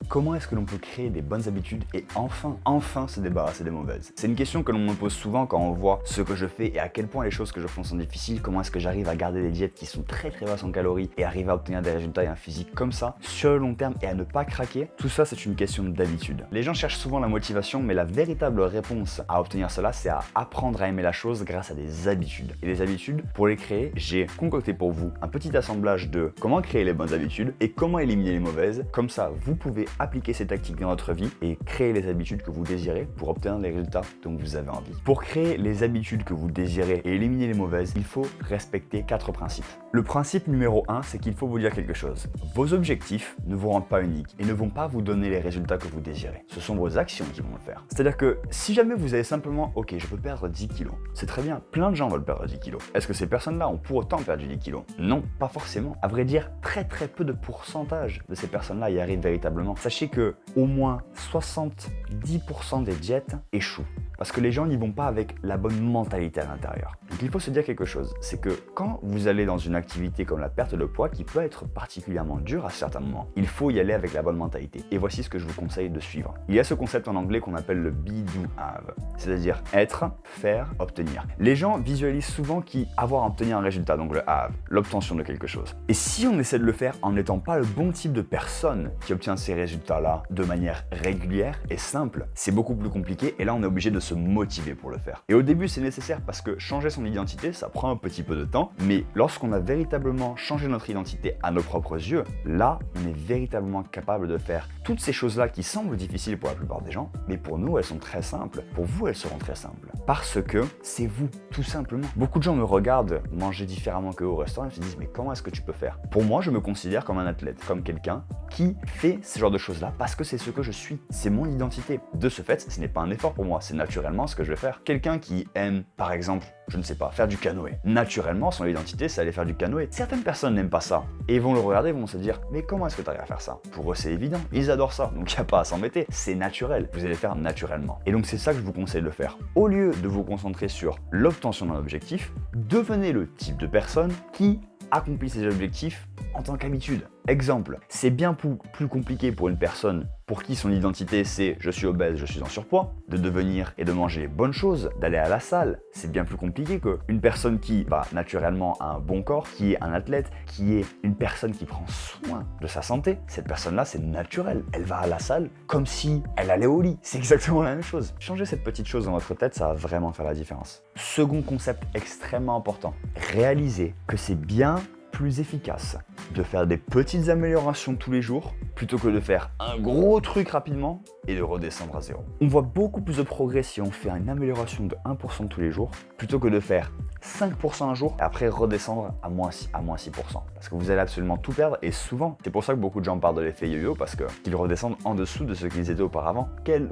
comment est-ce que l'on peut créer des bonnes habitudes et enfin se débarrasser des mauvaises? C'est une question que l'on me pose souvent quand on voit ce que je fais et à quel point les choses que je fais sont difficiles, comment est-ce que j'arrive à garder des diètes qui sont très basses en calories et arriver à obtenir des résultats et un physique comme ça sur le long terme et à ne pas craquer. Tout ça, c'est une question d'habitude. Les gens cherchent souvent la motivation, mais la véritable réponse à obtenir cela, c'est à apprendre à aimer la chose grâce à des habitudes. Et les habitudes, pour les créer, j'ai concocté pour vous un petit assemblage de comment créer les bonnes habitudes et comment éliminer les mauvaises. Comme ça, vous pouvez appliquer ces tactiques dans votre vie et créer les habitudes que vous désirez pour obtenir les résultats dont vous avez envie. Pour créer les habitudes que vous désirez et éliminer les mauvaises, il faut respecter 4 principes. Le principe numéro 1, c'est qu'il faut vous dire quelque chose. Vos objectifs ne vous rendent pas unique et ne vont pas vous donner les résultats que vous désirez. Ce sont vos actions qui vont le faire. C'est-à-dire que si jamais vous avez simplement, ok, je veux perdre 10 kilos, c'est très bien, plein de gens veulent perdre 10 kilos. Est-ce que ces personnes-là ont pour autant perdu 10 kilos? Non, pas forcément. À vrai dire, très peu de pourcentage de ces personnes-là y arrivent véritablement. Sachez que au moins 70% des diètes échouent. Parce que les gens n'y vont pas avec la bonne mentalité à l'intérieur. Donc il faut se dire quelque chose, c'est que quand vous allez dans une activité comme la perte de poids, qui peut être particulièrement dure à certains moments, il faut y aller avec la bonne mentalité. Et voici ce que je vous conseille de suivre. Il y a ce concept en anglais qu'on appelle le be, do, have, c'est-à-dire être, faire, obtenir. Les gens visualisent souvent avoir à obtenir un résultat, donc le have, l'obtention de quelque chose. Et si on essaie de le faire en n'étant pas le bon type de personne qui obtient ces résultats-là de manière régulière et simple, c'est beaucoup plus compliqué et là on est obligé de se motiver pour le faire. Et au début c'est nécessaire parce que changer son identité ça prend un petit peu de temps, mais lorsqu'on a véritablement changé notre identité à nos propres yeux, là on est véritablement capable de faire toutes ces choses-là qui semblent difficiles pour la plupart des gens, mais pour nous elles sont très simples, pour vous elles seront très simples. Parce que c'est vous, tout simplement. Beaucoup de gens me regardent manger différemment qu'eux au restaurant et se disent mais comment est-ce que tu peux faire? Pour moi je me considère comme un athlète, comme quelqu'un qui fait ce genre de choses-là parce que c'est ce que je suis, c'est mon identité. De ce fait, ce n'est pas un effort pour moi, c'est naturellement ce que je vais faire. Quelqu'un qui aime, par exemple, je ne sais pas, faire du canoë. Naturellement, son identité, c'est aller faire du canoë. Certaines personnes n'aiment pas ça et ils vont le regarder et vont se dire mais comment est-ce que tu arrives à faire ça? Pour eux, c'est évident, ils adorent ça, donc il n'y a pas à s'embêter, c'est naturel, vous allez le faire naturellement. Et donc c'est ça que je vous conseille de faire. Au lieu de vous concentrer sur l'obtention d'un objectif, devenez le type de personne qui accomplit ses objectifs en tant qu'habitude. Exemple, c'est bien plus compliqué pour une personne pour qui son identité c'est je suis obèse, je suis en surpoids, de devenir et de manger les bonnes choses, d'aller à la salle. C'est bien plus compliqué qu'une personne qui naturellement a un bon corps, qui est un athlète, qui est une personne qui prend soin de sa santé. Cette personne-là, c'est naturel. Elle va à la salle comme si elle allait au lit. C'est exactement la même chose. Changez cette petite chose dans votre tête, ça va vraiment faire la différence. Second concept extrêmement important, réalisez que c'est bien plus efficace de faire des petites améliorations tous les jours plutôt que de faire un gros truc rapidement et de redescendre à zéro. On voit beaucoup plus de progrès si on fait une amélioration de 1% tous les jours plutôt que de faire 5% un jour et après redescendre à moins 6%. Parce que vous allez absolument tout perdre et souvent, c'est pour ça que beaucoup de gens parlent de l'effet yo-yo parce qu'ils redescendent en dessous de ce qu'ils étaient auparavant.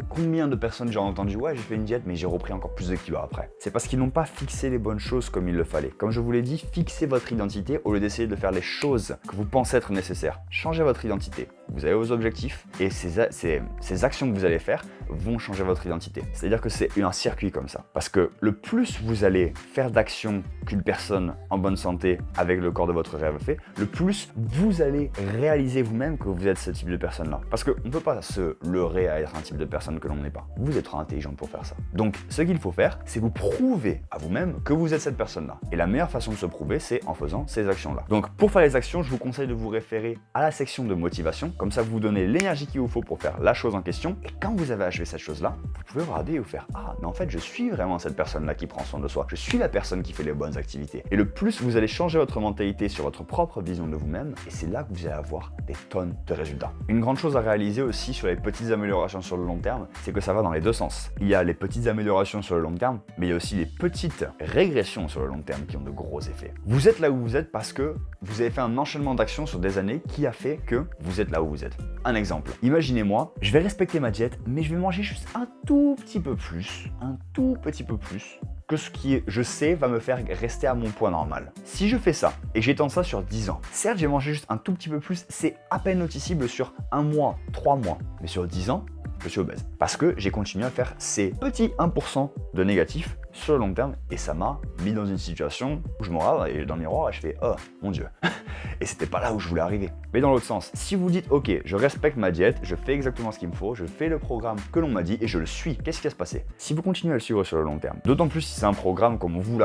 Combien de personnes j'ai entendu ouais j'ai fait une diète mais j'ai repris encore plus de kilos après. C'est parce qu'ils n'ont pas fixé les bonnes choses comme il le fallait. Comme je vous l'ai dit, fixez votre identité au lieu d'essayer de faire les choses que vous pensez être nécessaires. Changez votre identité. Vous avez vos objectifs et ces actions que vous allez faire vont changer votre identité. C'est-à-dire que c'est un circuit comme ça. Parce que le plus vous allez faire d'actions qu'une personne en bonne santé avec le corps de votre rêve fait, le plus vous allez réaliser vous-même que vous êtes ce type de personne-là. Parce qu'on ne peut pas se leurrer à être un type de personne que l'on n'est pas. Vous êtes trop intelligent pour faire ça. Donc, ce qu'il faut faire, c'est vous prouver à vous-même que vous êtes cette personne-là. Et la meilleure façon de se prouver, c'est en faisant ces actions-là. Donc, pour faire les actions, je vous conseille de vous référer à la section de motivation. Comme ça, vous donnez l'énergie qu'il vous faut pour faire la chose en question. Et quand vous avez achevé cette chose-là, vous pouvez regarder et vous faire « Ah, mais en fait, je suis vraiment cette personne-là qui prend soin de soi. Je suis la personne qui fait les bonnes activités. » Et le plus vous allez changer votre mentalité sur votre propre vision de vous-même, et c'est là que vous allez avoir des tonnes de résultats. Une grande chose à réaliser aussi sur les petites améliorations sur le long terme, c'est que ça va dans les deux sens. Il y a les petites améliorations sur le long terme, mais il y a aussi les petites régressions sur le long terme qui ont de gros effets. Vous êtes là où vous êtes parce que vous avez fait un enchaînement d'actions sur des années qui a fait que vous êtes là où vous êtes. Un exemple, imaginez-moi, je vais respecter ma diète, mais je vais manger juste un tout petit peu plus que ce qui, je sais, va me faire rester à mon poids normal. Si je fais ça, et j'étends ça sur 10 ans, certes, j'ai mangé juste un tout petit peu plus, c'est à peine noticeable sur 1 mois, 3 mois, mais sur 10 ans, je suis obèse. Parce que j'ai continué à faire ces petits 1% de négatif sur le long terme, et ça m'a mis dans une situation où je me regarde dans le miroir et je fais « Oh, mon Dieu !» et c'était pas là où je voulais arriver. Mais dans l'autre sens, si vous dites ok, je respecte ma diète, je fais exactement ce qu'il me faut, je fais le programme que l'on m'a dit et je le suis, qu'est-ce qui va se passer? Si vous continuez à le suivre sur le long terme, d'autant plus si c'est un programme comme on vous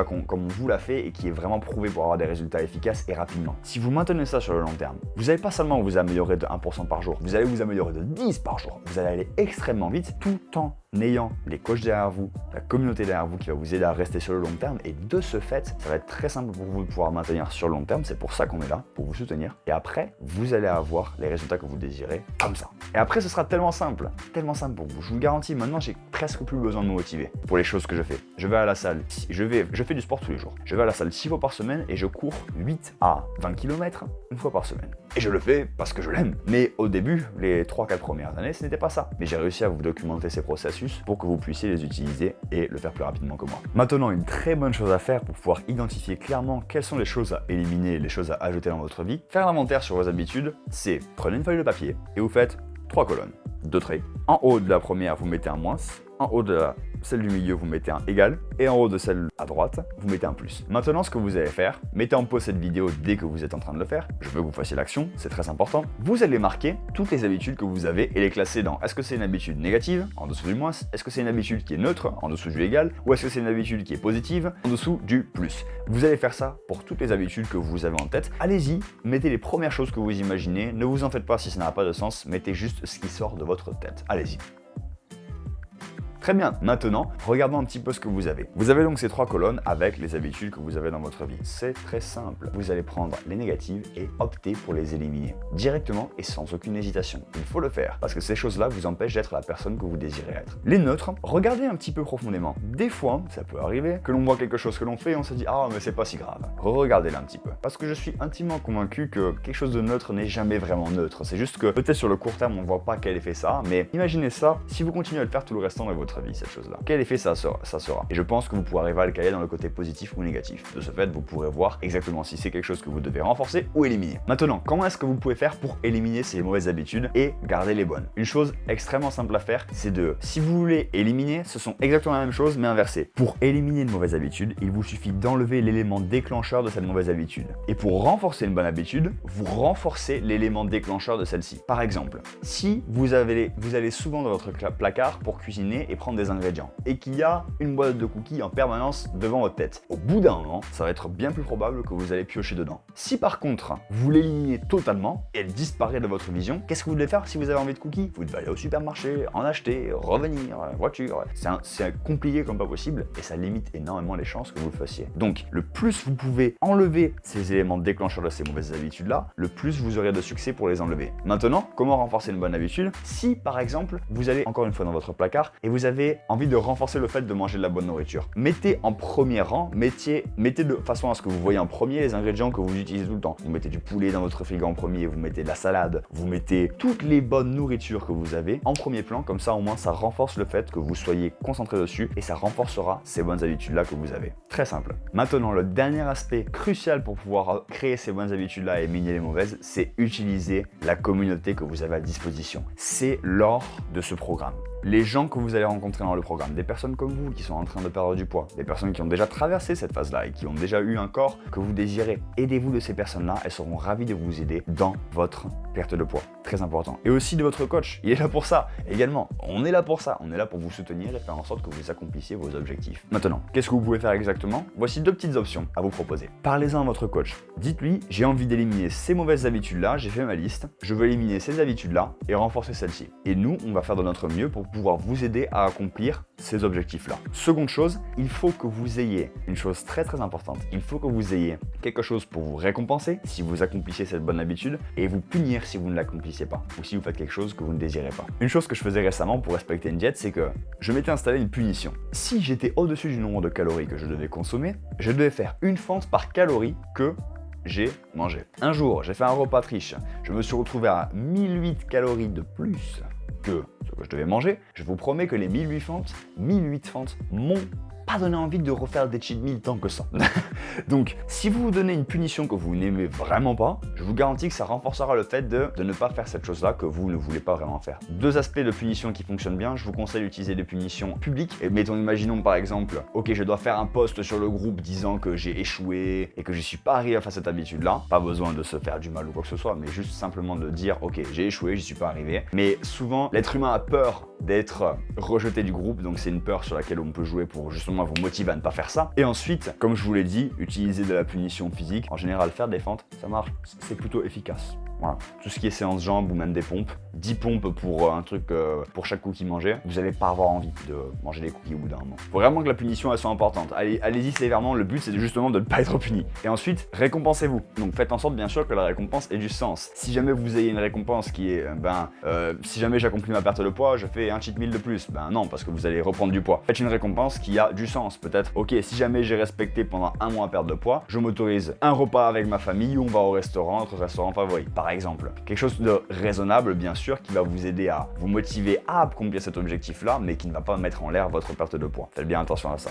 l'a fait et qui est vraiment prouvé pour avoir des résultats efficaces et rapidement. Si vous maintenez ça sur le long terme, vous n'allez pas seulement vous améliorer de 1% par jour, vous allez vous améliorer de 10 par jour. Vous allez aller extrêmement vite tout en ayant les coachs derrière vous, la communauté derrière vous qui va vous aider à rester sur le long terme et de ce fait, ça va être très simple pour vous de pouvoir maintenir sur le long terme, c'est pour ça qu'on est là, pour vous soutenir et après, vous allez avoir les résultats que vous désirez comme ça. Et après, ce sera tellement simple pour vous, je vous le garantis, maintenant j'ai presque plus besoin de me motiver pour les choses que je fais. Je vais à la salle, je fais du sport tous les jours, je vais à la salle 6 fois par semaine et je cours 8 à 20 km une fois par semaine. Et je le fais parce que je l'aime. Mais au début, les 3-4 premières années, ce n'était pas ça. Mais j'ai réussi à vous documenter ces processus pour que vous puissiez les utiliser et le faire plus rapidement que moi. Maintenant, une très bonne chose à faire pour pouvoir identifier clairement quelles sont les choses à éliminer, les choses à ajouter dans votre vie. Faire l'inventaire sur vos habitudes, c'est prenez une feuille de papier et vous faites 3 colonnes, 2 traits. En haut de la première, vous mettez un moins. En haut de celle du milieu, vous mettez un égal. Et en haut de celle à droite, vous mettez un plus. Maintenant, ce que vous allez faire, mettez en pause cette vidéo dès que vous êtes en train de le faire. Je veux que vous fassiez l'action, c'est très important. Vous allez marquer toutes les habitudes que vous avez et les classer dans est-ce que c'est une habitude négative, en dessous du moins, est-ce que c'est une habitude qui est neutre, en dessous du égal, ou est-ce que c'est une habitude qui est positive, en dessous du plus. Vous allez faire ça pour toutes les habitudes que vous avez en tête. Allez-y, mettez les premières choses que vous imaginez. Ne vous en faites pas si ça n'a pas de sens, mettez juste ce qui sort de votre tête. Allez-y. Très bien, maintenant, regardons un petit peu ce que vous avez. Vous avez donc ces 3 colonnes avec les habitudes que vous avez dans votre vie. C'est très simple. Vous allez prendre les négatives et opter pour les éliminer directement et sans aucune hésitation. Il faut le faire parce que ces choses-là vous empêchent d'être la personne que vous désirez être. Les neutres, regardez un petit peu profondément. Des fois, ça peut arriver que l'on voit quelque chose que l'on fait et on se dit « Ah, mais c'est pas si grave ». Regardez-le un petit peu. Parce que je suis intimement convaincu que quelque chose de neutre n'est jamais vraiment neutre. C'est juste que peut-être sur le court terme, on ne voit pas quel effet ça a, mais imaginez ça, si vous continuez à le faire tout le restant de votre vie, cette chose-là. Quel effet ça sera? Et je pense que vous pourrez arriver à le caler dans le côté positif ou négatif. De ce fait, vous pourrez voir exactement si c'est quelque chose que vous devez renforcer ou éliminer. Maintenant, comment est-ce que vous pouvez faire pour éliminer ces mauvaises habitudes et garder les bonnes? Une chose extrêmement simple à faire, c'est si vous voulez éliminer, ce sont exactement la même chose mais inversé. Pour éliminer une mauvaise habitude, il vous suffit d'enlever l'élément déclencheur de cette mauvaise habitude. Et pour renforcer une bonne habitude, vous renforcez l'élément déclencheur de celle-ci. Par exemple, si vous allez souvent dans votre placard pour cuisiner et prendre des ingrédients et qu'il y a une boîte de cookies en permanence devant votre tête. Au bout d'un moment, ça va être bien plus probable que vous allez piocher dedans. Si par contre, vous l'éliminez totalement et elle disparaît de votre vision, qu'est-ce que vous devez faire si vous avez envie de cookies? Vous devez aller au supermarché, en acheter, revenir, voiture. C'est compliqué comme pas possible et ça limite énormément les chances que vous le fassiez. Donc, le plus vous pouvez enlever ces éléments déclencheurs de ces mauvaises habitudes-là, le plus vous aurez de succès pour les enlever. Maintenant, comment renforcer une bonne habitude? Si, par exemple, vous allez encore une fois dans votre placard et vous avez envie de renforcer le fait de manger de la bonne nourriture. Mettez en premier rang, mettez de façon à ce que vous voyez en premier les ingrédients que vous utilisez tout le temps. Vous mettez du poulet dans votre frigo en premier, vous mettez de la salade, vous mettez toutes les bonnes nourritures que vous avez en premier plan, comme ça au moins ça renforce le fait que vous soyez concentré dessus et ça renforcera ces bonnes habitudes-là que vous avez. Très simple. Maintenant, le dernier aspect crucial pour pouvoir créer ces bonnes habitudes-là et éliminer les mauvaises, c'est utiliser la communauté que vous avez à disposition. C'est l'or de ce programme. Les gens que vous allez rencontrer dans le programme, des personnes comme vous qui sont en train de perdre du poids, des personnes qui ont déjà traversé cette phase-là et qui ont déjà eu un corps que vous désirez, aidez-vous de ces personnes-là, elles seront ravies de vous aider dans votre perte de poids. Très important. Et aussi de votre coach, il est là pour ça également. On est là pour ça, on est là pour vous soutenir et faire en sorte que vous accomplissiez vos objectifs. Maintenant, qu'est-ce que vous pouvez faire exactement? Voici 2 petites options à vous proposer. Parlez-en à votre coach. Dites-lui, j'ai envie d'éliminer ces mauvaises habitudes-là, j'ai fait ma liste, je veux éliminer ces habitudes-là et renforcer celles-ci. Et nous, on va faire de notre mieux pour pouvoir vous aider à accomplir ces objectifs-là. Seconde chose, il faut que vous ayez une chose très très importante. Il faut que vous ayez quelque chose pour vous récompenser si vous accomplissez cette bonne habitude et vous punir si vous ne l'accomplissez pas ou si vous faites quelque chose que vous ne désirez pas. Une chose que je faisais récemment pour respecter une diète, c'est que je m'étais installé une punition. Si j'étais au-dessus du nombre de calories que je devais consommer, je devais faire une fente par calorie que j'ai mangé. Un jour, j'ai fait un repas triche. Je me suis retrouvé à 1008 calories de plus que ce que je devais manger. Je vous promets que les 1008 fentes m'ont pas donner envie de refaire des cheat meals tant que ça. Donc, si vous vous donnez une punition que vous n'aimez vraiment pas, je vous garantis que ça renforcera le fait de ne pas faire cette chose-là que vous ne voulez pas vraiment faire. Deux aspects de punition qui fonctionnent bien, je vous conseille d'utiliser des punitions publiques. Et imaginons par exemple, ok, je dois faire un post sur le groupe disant que j'ai échoué et que je suis pas arrivé à faire cette habitude-là. Pas besoin de se faire du mal ou quoi que ce soit, mais juste simplement de dire, ok, j'ai échoué, j'y suis pas arrivé. Mais souvent, l'être humain a peur d'être rejeté du groupe, donc c'est une peur sur laquelle on peut jouer pour justement vous motiver à ne pas faire ça. Et ensuite, comme je vous l'ai dit, utiliser de la punition physique. En général, faire des fentes, ça marche, c'est plutôt efficace. Voilà. Tout ce qui est séance jambes ou même des pompes, 10 pompes pour un truc, pour chaque cookie mangé, vous n'allez pas avoir envie de manger des cookies au bout d'un moment. Faut vraiment que la punition elle soit importante. Allez-y sévèrement, le but c'est justement de ne pas être puni. Et ensuite, récompensez-vous. Donc faites en sorte bien sûr que la récompense ait du sens. Si jamais vous ayez une récompense qui est, si jamais j'accomplis ma perte de poids, je fais un cheat meal de plus. Ben non, parce que vous allez reprendre du poids. Faites une récompense qui a du sens. Peut-être, ok, si jamais j'ai respecté pendant un mois à perdre de poids, je m'autorise un repas avec ma famille ou on va au restaurant, notre restaurant favori, par exemple. Quelque chose de raisonnable, bien sûr, qui va vous aider à vous motiver à accomplir cet objectif-là, mais qui ne va pas mettre en l'air votre perte de poids. Faites bien attention à ça.